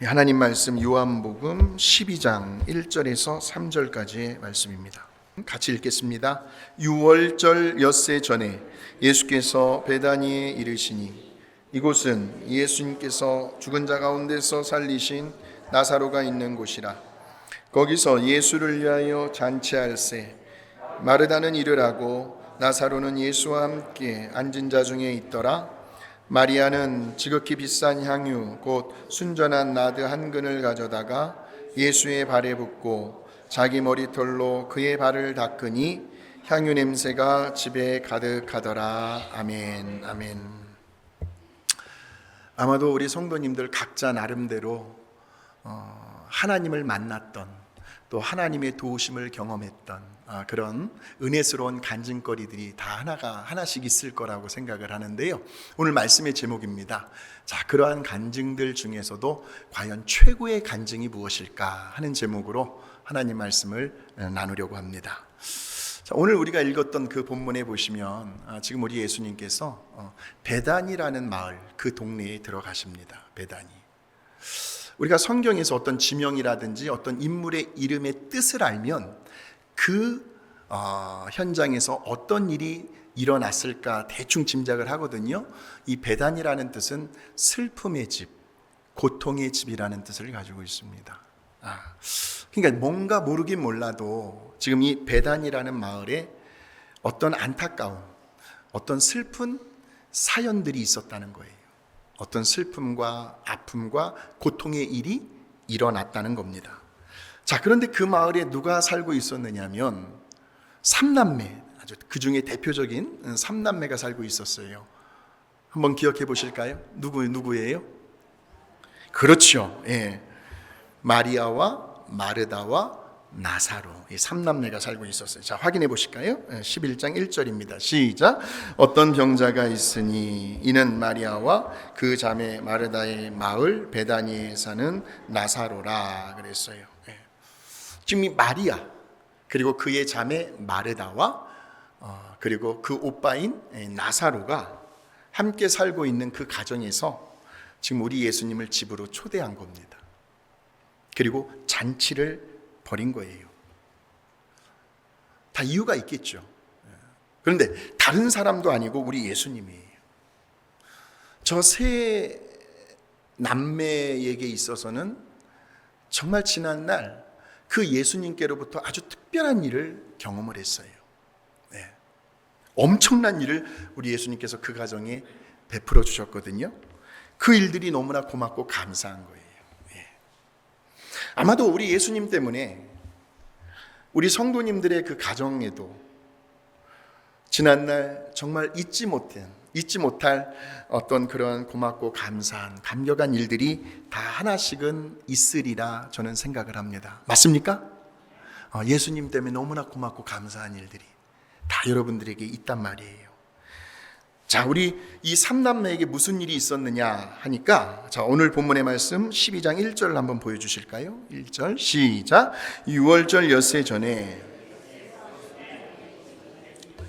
하나님 말씀 요한복음 12장 1절에서 3절까지의 말씀입니다. 같이 읽겠습니다. 유월절 엿새 전에 예수께서 베다니에 이르시니 이곳은 예수님께서 죽은 자 가운데서 살리신 나사로가 있는 곳이라. 거기서 예수를 위하여 잔치할세 마르다는 이르라고 나사로는 예수와 함께 앉은 자 중에 있더라. 마리아는 지극히 비싼 향유 곧 순전한 나드 한 근을 가져다가 예수의 발에 붓고 자기 머리털로 그의 발을 닦으니 향유 냄새가 집에 가득하더라. 아멘. 아멘. 아마도 우리 성도님들 각자 나름대로 하나님을 만났던, 또 하나님의 도우심을 경험했던 그런 은혜스러운 간증거리들이 다 하나씩 있을 거라고 생각을 하는데요. 오늘 말씀의 제목입니다. 자, 그러한 간증들 중에서도 과연 최고의 간증이 무엇일까 하는 제목으로 하나님 말씀을 나누려고 합니다. 자, 오늘 우리가 읽었던 그 본문에 보시면 지금 우리 예수님께서 베다니라는 마을, 그 동네에 들어가십니다. 베다니. 우리가 성경에서 어떤 지명이라든지 어떤 인물의 이름의 뜻을 알면 그 현장에서 어떤 일이 일어났을까 대충 짐작을 하거든요. 이 베단이라는 뜻은 슬픔의 집, 고통의 집이라는 뜻을 가지고 있습니다. 그러니까 뭔가 모르긴 몰라도 지금 이 베단이라는 마을에 어떤 안타까운, 어떤 슬픈 사연들이 있었다는 거예요. 어떤 슬픔과 아픔과 고통의 일이 일어났다는 겁니다. 자, 그런데 그 마을에 누가 살고 있었느냐면 삼남매, 아주 그 중에 대표적인 삼남매가 살고 있었어요. 한번 기억해 보실까요? 누구예요? 그렇죠. 예. 마리아와 마르다와 나사로, 이 삼남매가 살고 있었어요. 자, 확인해 보실까요? 11장 1절입니다. 시작. 어떤 병자가 있으니 이는 마리아와 그 자매 마르다의 마을 베다니에 사는 나사로라 그랬어요. 지금 이 마리아 그리고 그의 자매 마르다와 그리고 그 오빠인 나사로가 함께 살고 있는 그 가정에서 지금 우리 예수님을 집으로 초대한 겁니다. 그리고 잔치를 벌인 거예요. 다 이유가 있겠죠. 그런데 다른 사람도 아니고 우리 예수님이에요. 저 세 남매에게 있어서는 정말 지난날 그 예수님께로부터 아주 특별한 일을 경험을 했어요. 네. 엄청난 일을 우리 예수님께서 그 가정에 베풀어 주셨거든요. 그 일들이 너무나 고맙고 감사한 거예요. 아마도 우리 예수님 때문에 우리 성도님들의 그 가정에도 지난날 정말 잊지 못할 어떤 그런 고맙고 감사한 감격한 일들이 다 하나씩은 있으리라 저는 생각을 합니다. 맞습니까? 예수님 때문에 너무나 고맙고 감사한 일들이 다 여러분들에게 있단 말이에요. 자, 우리 이 삼남매에게 무슨 일이 있었느냐 하니까, 자, 오늘 본문의 말씀 12장 1절을 한번 보여주실까요? 1절 시작. 유월절 엿새 전에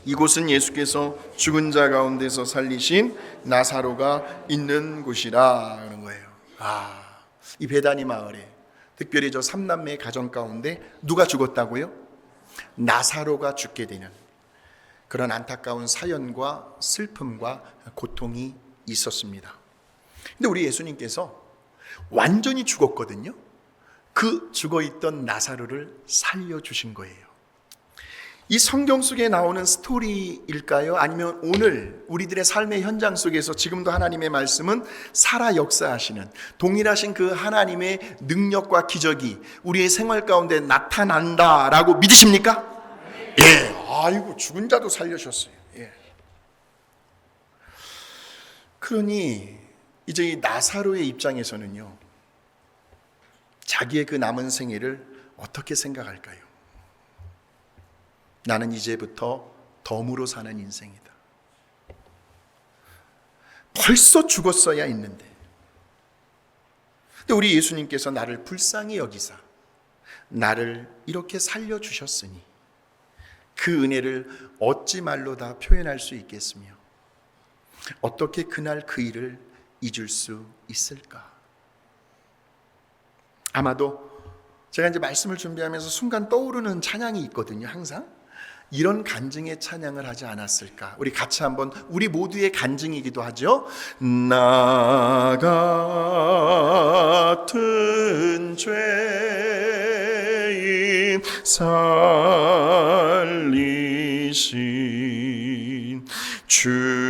이곳은 예수께서 죽은 자 가운데서 살리신 나사로가 있는 곳이라 그런 거예요. 이 베다니 마을에 특별히 저 삼남매의 가정 가운데 누가 죽었다고요? 나사로가 죽게 되는 그런 안타까운 사연과 슬픔과 고통이 있었습니다. 근데 우리 예수님께서 완전히 죽었거든요. 그 죽어있던 나사로를 살려주신 거예요. 이 성경 속에 나오는 스토리일까요? 아니면 오늘 우리들의 삶의 현장 속에서 지금도 하나님의 말씀은 살아 역사하시는 동일하신 그 하나님의 능력과 기적이 우리의 생활 가운데 나타난다라고 믿으십니까? 예. 아이고, 죽은 자도 살려주셨어요. 예. 그러니 이제 이 나사로의 입장에서는요, 자기의 그 남은 생애를 어떻게 생각할까요? 나는 이제부터 덤으로 사는 인생이다. 벌써 죽었어야 했는데. 근데 우리 예수님께서 나를 불쌍히 여기사 나를 이렇게 살려주셨으니 그 은혜를 어찌 말로 다 표현할 수 있겠으며 어떻게 그날 그 일을 잊을 수 있을까? 아마도 제가 이제 말씀을 준비하면서 순간 떠오르는 찬양이 있거든요. 항상 이런 간증의 찬양을 하지 않았을까. 우리 같이 한번, 우리 모두의 간증이기도 하죠. 나 같은 죄인 살리신 주의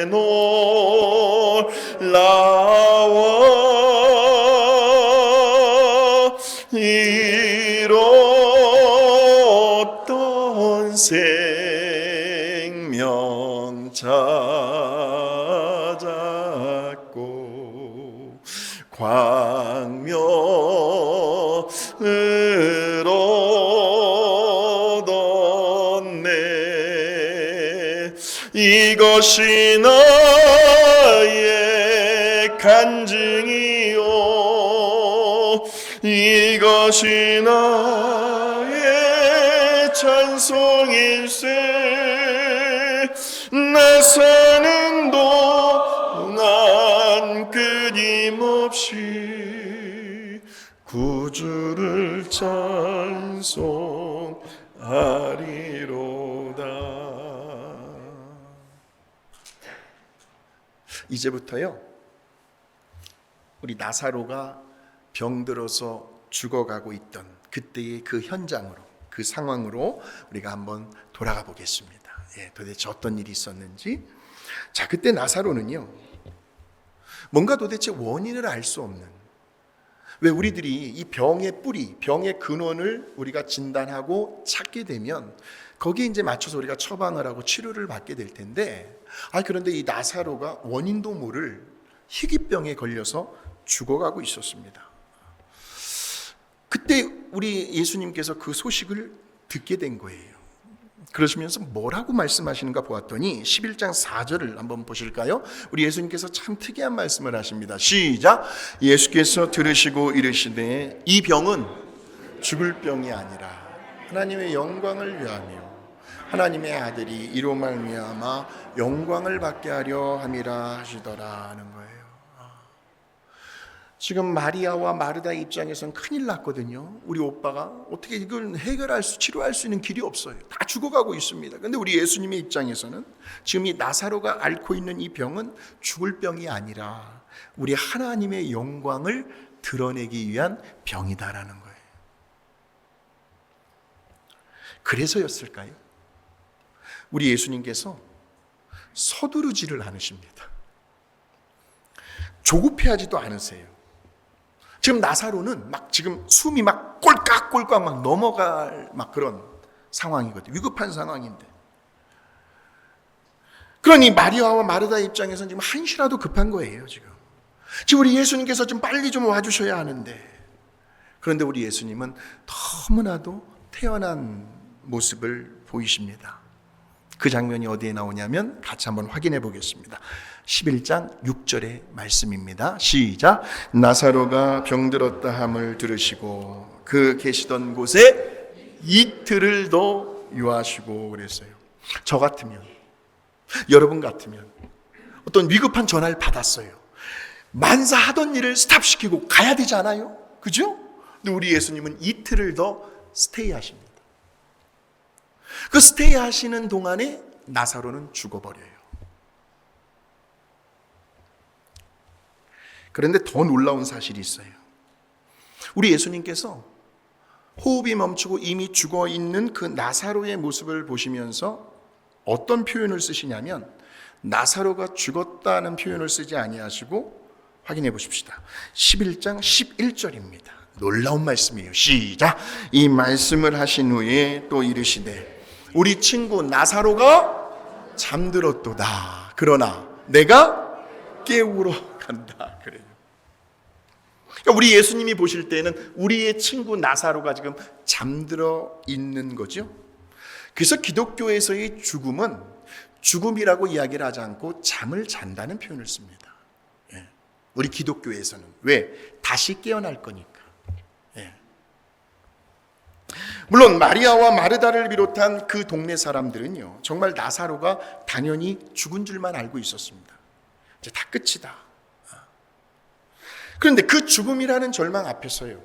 놀라워 이뤘던 생명 찾았고 광명으로 얻었네. 이것이 나의 간증이요 이것이 나의 찬송일세. 나 사는 동안 끊임없이 구주를 찬송하리로다. 이제부터요, 우리 나사로가 병들어서 죽어가고 있던 그때의 그 현장으로, 그 상황으로 우리가 한번 돌아가 보겠습니다. 도대체 어떤 일이 있었는지. 자, 그때 나사로는요, 뭔가 도대체 원인을 알 수 없는, 왜 우리들이 이 병의 뿌리, 병의 근원을 우리가 진단하고 찾게 되면 거기에 이제 맞춰서 우리가 처방을 하고 치료를 받게 될 텐데, 그런데 이 나사로가 원인도 모를 희귀병에 걸려서 죽어가고 있었습니다. 그때 우리 예수님께서 그 소식을 듣게 된 거예요. 그러시면서 뭐라고 말씀하시는가 보았더니 11장 4절을 한번 보실까요? 우리 예수님께서 참 특이한 말씀을 하십니다. 시작! 예수께서 들으시고 이르시되 이 병은 죽을 병이 아니라 하나님의 영광을 위하며 하나님의 아들이 이로 말미암아 영광을 받게 하려 함이라 하시더라 하는 거예요. 지금 마리아와 마르다의 입장에서는 큰일 났거든요. 우리 오빠가 어떻게 이걸 치료할 수 있는 길이 없어요. 다 죽어가고 있습니다. 그런데 우리 예수님의 입장에서는 지금 이 나사로가 앓고 있는 이 병은 죽을 병이 아니라 우리 하나님의 영광을 드러내기 위한 병이다라는 거예요. 그래서였을까요? 우리 예수님께서 서두르지를 않으십니다. 조급해하지도 않으세요. 지금 나사로는 지금 숨이 꼴깍꼴깍 넘어갈 그런 상황이거든요. 위급한 상황인데. 그러니 마리아와 마르다 입장에서는 지금 한시라도 급한 거예요, 지금 우리 예수님께서 좀 빨리 좀 와주셔야 하는데. 그런데 우리 예수님은 너무나도 태연한 모습을 보이십니다. 그 장면이 어디에 나오냐면 같이 한번 확인해 보겠습니다. 11장 6절의 말씀입니다. 시작! 나사로가 병들었다 함을 들으시고 그 계시던 곳에 이틀을 더 유하시고 그랬어요. 저 같으면, 여러분 같으면 어떤 위급한 전화를 받았어요. 만사 하던 일을 스탑시키고 가야 되지 않아요? 그죠? 근데 우리 예수님은 이틀을 더 스테이 하십니다. 그 스테이 하시는 동안에 나사로는 죽어버려요. 그런데 더 놀라운 사실이 있어요. 우리 예수님께서 호흡이 멈추고 이미 죽어 있는 그 나사로의 모습을 보시면서 어떤 표현을 쓰시냐면 나사로가 죽었다는 표현을 쓰지 아니하시고 확인해 보십시다. 11장 11절입니다. 놀라운 말씀이에요. 시작! 이 말씀을 하신 후에 또 이르시되 우리 친구 나사로가 잠들었도다. 그러나 내가 깨우러 간다. 그래요. 그러니까 우리 예수님이 보실 때는 우리의 친구 나사로가 지금 잠들어 있는 거죠. 그래서 기독교에서의 죽음은 죽음이라고 이야기를 하지 않고 잠을 잔다는 표현을 씁니다. 우리 기독교에서는. 왜? 다시 깨어날 거니까. 물론 마리아와 마르다를 비롯한 그 동네 사람들은요, 정말 나사로가 당연히 죽은 줄만 알고 있었습니다. 이제 다 끝이다. 그런데 그 죽음이라는 절망 앞에서요,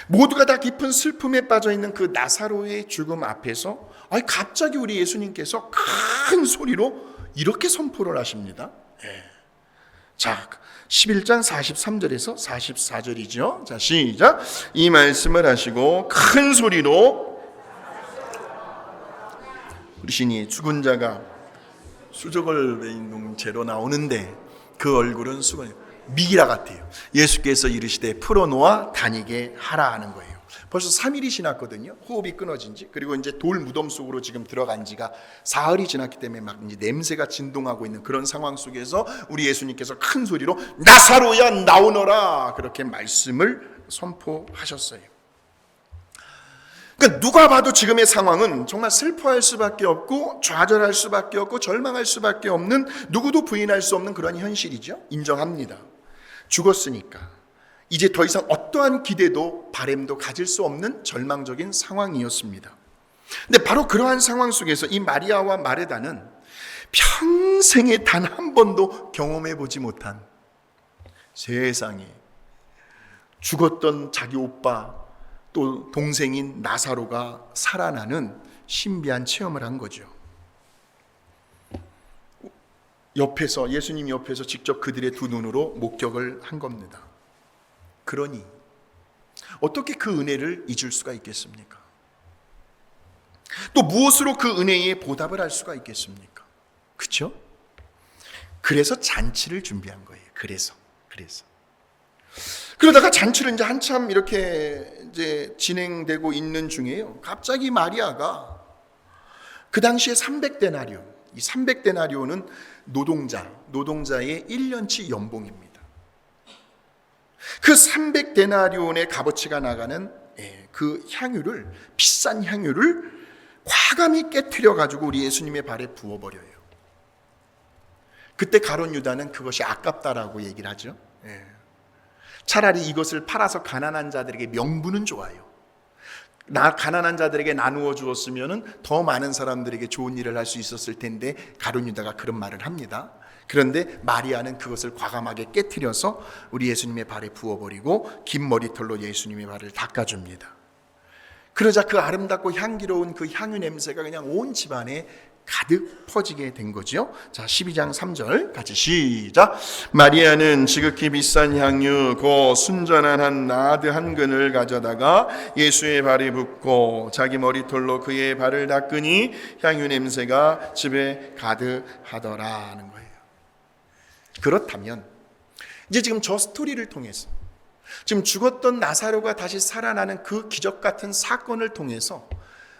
모두가 다 깊은 슬픔에 빠져있는 그 나사로의 죽음 앞에서 갑자기 우리 예수님께서 큰 소리로 이렇게 선포를 하십니다. 자, 11장 43절에서 44절이죠. 자, 시작. 이 말씀을 하시고 큰 소리로 부르시니 죽은 자가 수족을 베인 채로 나오는데 그 얼굴은 미라 같아요. 예수께서 이르시되 풀어놓아 다니게 하라 하는 거예요. 벌써 3일이 지났거든요. 호흡이 끊어진 지. 그리고 이제 돌 무덤 속으로 지금 들어간 지가 사흘이 지났기 때문에 막 이제 냄새가 진동하고 있는 그런 상황 속에서 우리 예수님께서 큰 소리로 나사로야 나오너라, 그렇게 말씀을 선포하셨어요. 그러니까 누가 봐도 지금의 상황은 정말 슬퍼할 수밖에 없고 좌절할 수밖에 없고 절망할 수밖에 없는, 누구도 부인할 수 없는 그런 현실이죠. 인정합니다. 죽었으니까 이제 더 이상 어떠한 기대도 바램도 가질 수 없는 절망적인 상황이었습니다. 근데 바로 그러한 상황 속에서 이 마리아와 마르다는 평생에 단 한 번도 경험해 보지 못한, 세상에 죽었던 자기 오빠 또 동생인 나사로가 살아나는 신비한 체험을 한 거죠. 옆에서, 예수님 옆에서 직접 그들의 두 눈으로 목격을 한 겁니다. 그러니 어떻게 그 은혜를 잊을 수가 있겠습니까? 또 무엇으로 그 은혜에 보답을 할 수가 있겠습니까? 그렇죠? 그래서 잔치를 준비한 거예요. 그래서 그러다가 잔치를 이제 한참 이렇게 이제 진행되고 있는 중에요, 갑자기 마리아가 그 당시에 300데나리온, 이 300데나리온은 노동자의 1년치 연봉입니다. 그 300데나리온의 값어치가 나가는 그 향유를, 비싼 향유를 과감히 깨트려 가지고 우리 예수님의 발에 부어버려요. 그때 가룟 유다는 그것이 아깝다라고 얘기를 하죠. 차라리 이것을 팔아서 가난한 자들에게, 명분은 좋아요, 가난한 자들에게 나누어 주었으면 더 많은 사람들에게 좋은 일을 할 수 있었을 텐데 가룟 유다가 그런 말을 합니다. 그런데 마리아는 그것을 과감하게 깨트려서 우리 예수님의 발에 부어버리고 긴 머리털로 예수님의 발을 닦아줍니다. 그러자 그 아름답고 향기로운 그 향유 냄새가 그냥 온 집안에 가득 퍼지게 된 거죠. 자, 12장 3절 같이 시작. 마리아는 지극히 비싼 향유 곧 순전한 한 나드 한 근을 가져다가 예수의 발에 붓고 자기 머리털로 그의 발을 닦으니 향유 냄새가 집에 가득하더라 하는 거예요. 그렇다면 이제 지금 저 스토리를 통해서, 지금 죽었던 나사로가 다시 살아나는 그 기적 같은 사건을 통해서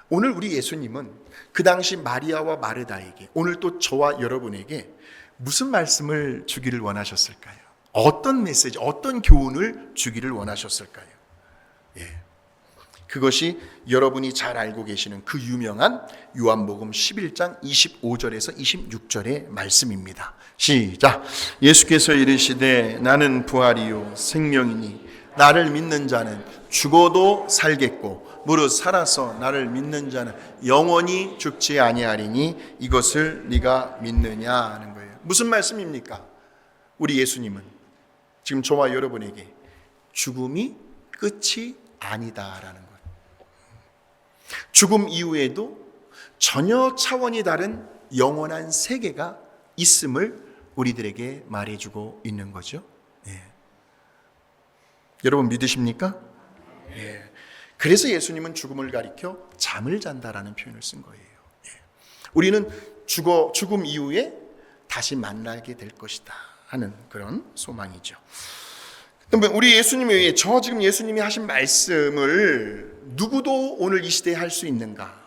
오늘 우리 예수님은 그 당시 마리아와 마르다에게, 오늘 또 저와 여러분에게 무슨 말씀을 주기를 원하셨을까요? 어떤 메시지, 어떤 교훈을 주기를 원하셨을까요? 그것이 여러분이 잘 알고 계시는 그 유명한 요한복음 11장 25절에서 26절의 말씀입니다. 시작. 예수께서 이르시되 나는 부활이요 생명이니 나를 믿는 자는 죽어도 살겠고 무릇 살아서 나를 믿는 자는 영원히 죽지 아니하리니 이것을 네가 믿느냐 하는 거예요. 무슨 말씀입니까? 우리 예수님은 지금 저와 여러분에게 죽음이 끝이 아니다라는 거예요. 죽음 이후에도 전혀 차원이 다른 영원한 세계가 있음을 우리들에게 말해주고 있는 거죠. 여러분 믿으십니까? 그래서 예수님은 죽음을 가리켜 잠을 잔다라는 표현을 쓴 거예요. 우리는 죽음 이후에 다시 만나게 될 것이다 하는 그런 소망이죠. 우리 예수님에 의해 지금 예수님이 하신 말씀을 누구도 오늘 이 시대에 할 수 있는가?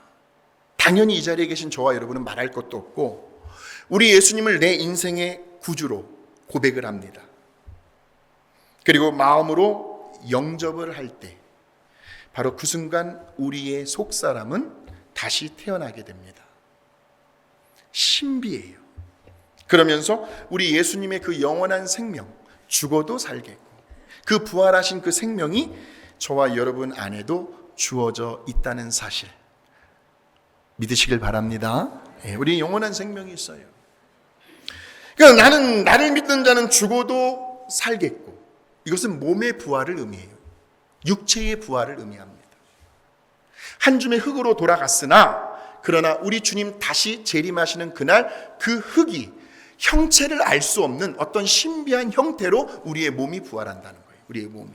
당연히 이 자리에 계신 저와 여러분은 말할 것도 없고, 우리 예수님을 내 인생의 구주로 고백을 합니다. 그리고 마음으로 영접을 할 때 바로 그 순간 우리의 속사람은 다시 태어나게 됩니다. 신비해요. 그러면서 우리 예수님의 그 영원한 생명, 죽어도 살겠고 그 부활하신 그 생명이 저와 여러분 안에도 주어져 있다는 사실 믿으시길 바랍니다. 우리 영원한 생명이 있어요. 그러니까 나를 믿는 자는 죽어도 살겠고 이것은 몸의 부활을 의미해요. 육체의 부활을 의미합니다. 한 줌의 흙으로 돌아갔으나 그러나 우리 주님 다시 재림하시는 그날 그 흙이 형체를 알 수 없는 어떤 신비한 형태로 우리의 몸이 부활한다는 거예요. 우리의 몸이.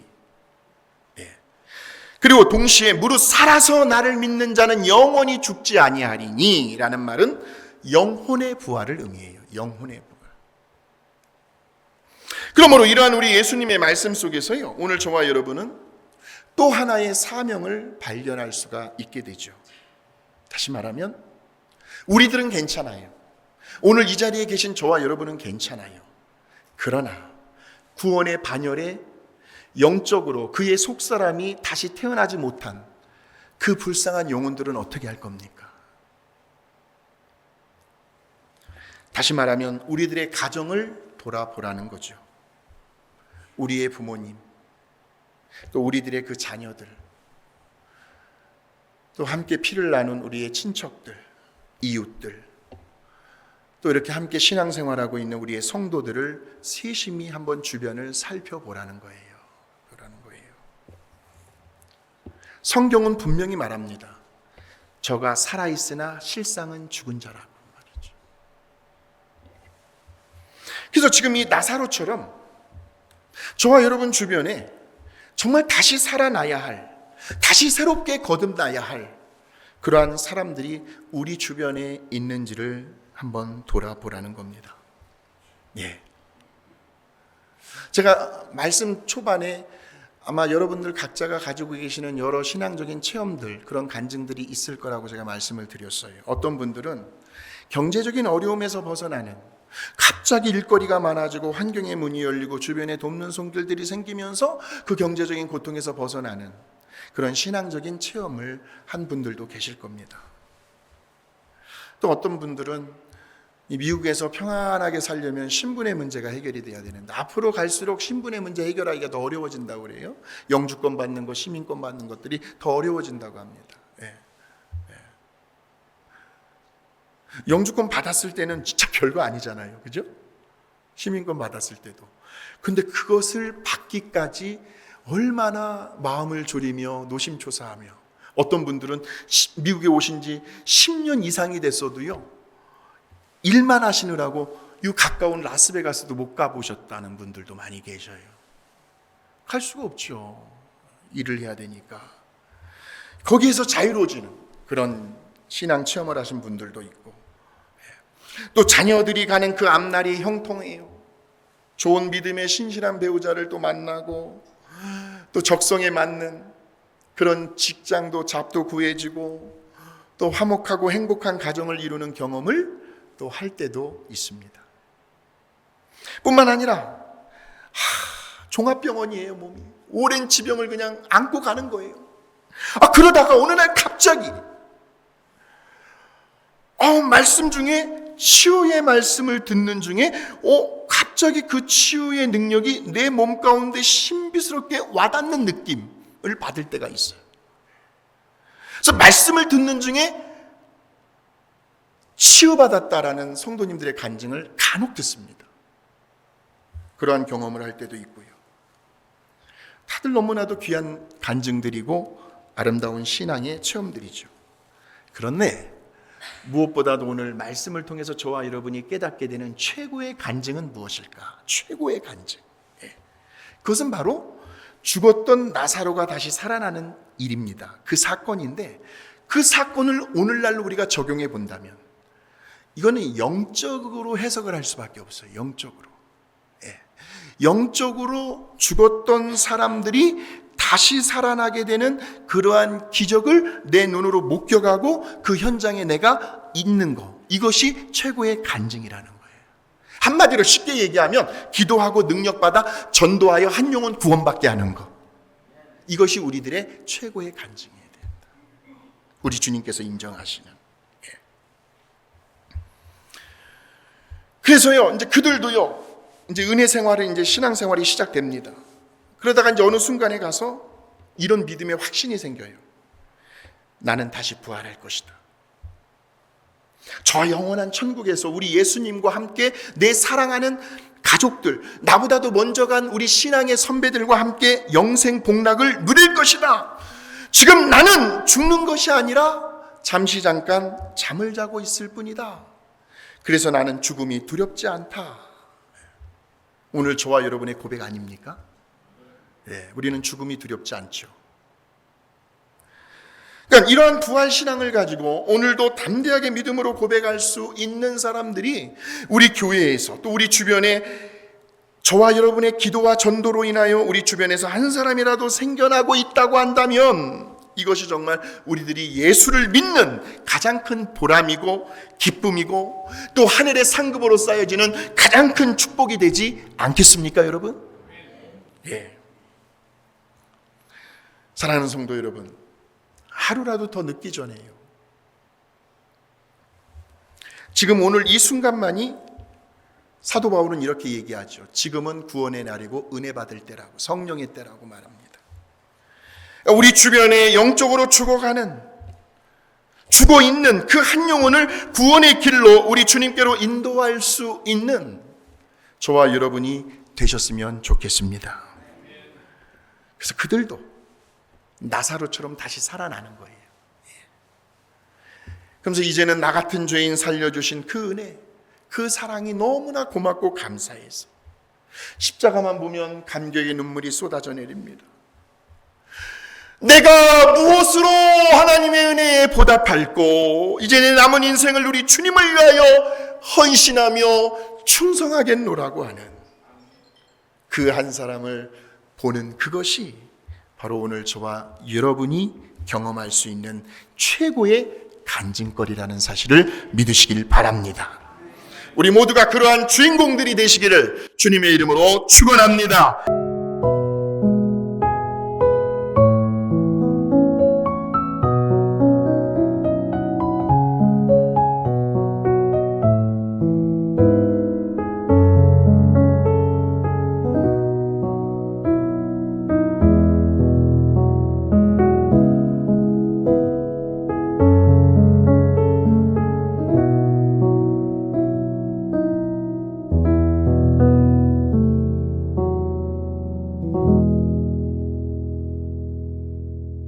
그리고 동시에 무릇 살아서 나를 믿는 자는 영원히 죽지 아니하리니 라는 말은 영혼의 부활을 의미해요. 영혼의 부활. 그러므로 이러한 우리 예수님의 말씀 속에서요, 오늘 저와 여러분은 또 하나의 사명을 발견할 수가 있게 되죠. 다시 말하면 우리들은 괜찮아요. 오늘 이 자리에 계신 저와 여러분은 괜찮아요. 그러나 구원의 반열에 영적으로 그의 속사람이 다시 태어나지 못한 그 불쌍한 영혼들은 어떻게 할 겁니까? 다시 말하면 우리들의 가정을 돌아보라는 거죠. 우리의 부모님, 또 우리들의 그 자녀들, 또 함께 피를 나눈 우리의 친척들, 이웃들, 또 이렇게 함께 신앙생활하고 있는 우리의 성도들을 세심히 한번 주변을 살펴보라는 거예요. 성경은 분명히 말합니다. 저가 살아있으나 실상은 죽은 자라고 말이죠. 그래서 지금 이 나사로처럼 저와 여러분 주변에 정말 다시 살아나야 할, 다시 새롭게 거듭나야 할 그러한 사람들이 우리 주변에 있는지를 한번 돌아보라는 겁니다. 제가 말씀 초반에 아마 여러분들 각자가 가지고 계시는 여러 신앙적인 체험들, 그런 간증들이 있을 거라고 제가 말씀을 드렸어요. 어떤 분들은 경제적인 어려움에서 벗어나는, 갑자기 일거리가 많아지고 환경의 문이 열리고 주변에 돕는 손길들이 생기면서 그 경제적인 고통에서 벗어나는 그런 신앙적인 체험을 한 분들도 계실 겁니다. 또 어떤 분들은 이 미국에서 평안하게 살려면 신분의 문제가 해결이 돼야 되는데 앞으로 갈수록 신분의 문제 해결하기가 더 어려워진다고 그래요. 영주권 받는 것, 시민권 받는 것들이 더 어려워진다고 합니다. 영주권 받았을 때는 진짜 별거 아니잖아요. 그죠? 시민권 받았을 때도. 근데 그것을 받기까지 얼마나 마음을 졸이며 노심초사하며, 어떤 분들은 미국에 오신 지 10년 이상이 됐어도요, 일만 하시느라고 이 가까운 라스베가스도 못 가보셨다는 분들도 많이 계셔요. 갈 수가 없죠. 일을 해야 되니까. 거기에서 자유로워지는 그런 신앙 체험을 하신 분들도 있고, 또 자녀들이 가는 그 앞날이 형통해요. 좋은 믿음의 신실한 배우자를 또 만나고, 또 적성에 맞는 그런 직장도 잡도 구해지고, 또 화목하고 행복한 가정을 이루는 경험을 또 할 때도 있습니다. 뿐만 아니라 종합병원이에요. 몸이 오랜 지병을 그냥 안고 가는 거예요. 그러다가 어느 날 갑자기 말씀 중에, 치유의 말씀을 듣는 중에 갑자기 그 치유의 능력이 내 몸 가운데 신비스럽게 와닿는 느낌을 받을 때가 있어요. 그래서 말씀을 듣는 중에 치유받았다라는 성도님들의 간증을 간혹 듣습니다. 그러한 경험을 할 때도 있고요. 다들 너무나도 귀한 간증들이고 아름다운 신앙의 체험들이죠. 그런데 무엇보다도 오늘 말씀을 통해서 저와 여러분이 깨닫게 되는 최고의 간증은 무엇일까? 최고의 간증. 그것은 바로 죽었던 나사로가 다시 살아나는 일입니다. 그 사건인데, 그 사건을 오늘날로 우리가 적용해 본다면 이거는 영적으로 해석을 할 수밖에 없어요. 영적으로. 영적으로 죽었던 사람들이 다시 살아나게 되는 그러한 기적을 내 눈으로 목격하고 그 현장에 내가 있는 것, 이것이 최고의 간증이라는 거예요. 한마디로 쉽게 얘기하면 기도하고 능력받아 전도하여 한 영혼 구원받게 하는 것, 이것이 우리들의 최고의 간증이어야 된다. 우리 주님께서 인정하시는. 그래서요, 이제 그들도요, 이제 은혜 생활을, 이제 신앙 생활이 시작됩니다. 그러다가 이제 어느 순간에 가서 이런 믿음의 확신이 생겨요. 나는 다시 부활할 것이다. 저 영원한 천국에서 우리 예수님과 함께 내 사랑하는 가족들, 나보다도 먼저 간 우리 신앙의 선배들과 함께 영생 복락을 누릴 것이다. 지금 나는 죽는 것이 아니라 잠시 잠깐 잠을 자고 있을 뿐이다. 그래서 나는 죽음이 두렵지 않다. 오늘 저와 여러분의 고백 아닙니까? 예, 우리는 죽음이 두렵지 않죠. 그러니까 이러한 부활 신앙을 가지고 오늘도 담대하게 믿음으로 고백할 수 있는 사람들이 우리 교회에서 또 우리 주변에 저와 여러분의 기도와 전도로 인하여 우리 주변에서 한 사람이라도 생겨나고 있다고 한다면 이것이 정말 우리들이 예수를 믿는 가장 큰 보람이고 기쁨이고 또 하늘의 상급으로 쌓여지는 가장 큰 축복이 되지 않겠습니까, 여러분? 예. 사랑하는 성도 여러분, 하루라도 더 늦기 전에요. 지금 오늘 이 순간만이 사도 바울은 이렇게 얘기하죠. 지금은 구원의 날이고 은혜 받을 때라고, 성령의 때라고 말합니다. 우리 주변에 영적으로 죽어 있는 그 한 영혼을 구원의 길로 우리 주님께로 인도할 수 있는 저와 여러분이 되셨으면 좋겠습니다. 그래서 그들도 나사로처럼 다시 살아나는 거예요. 그러면서 이제는 나 같은 죄인 살려주신 그 은혜, 그 사랑이 너무나 고맙고 감사해서 십자가만 보면 감격의 눈물이 쏟아져 내립니다. 내가 무엇으로 하나님의 은혜에 보답할꼬? 이제 내 남은 인생을 우리 주님을 위하여 헌신하며 충성하겠노라고 하는 그 한 사람을 보는 그것이 바로 오늘 저와 여러분이 경험할 수 있는 최고의 간증거리라는 사실을 믿으시길 바랍니다. 우리 모두가 그러한 주인공들이 되시기를 주님의 이름으로 축원합니다.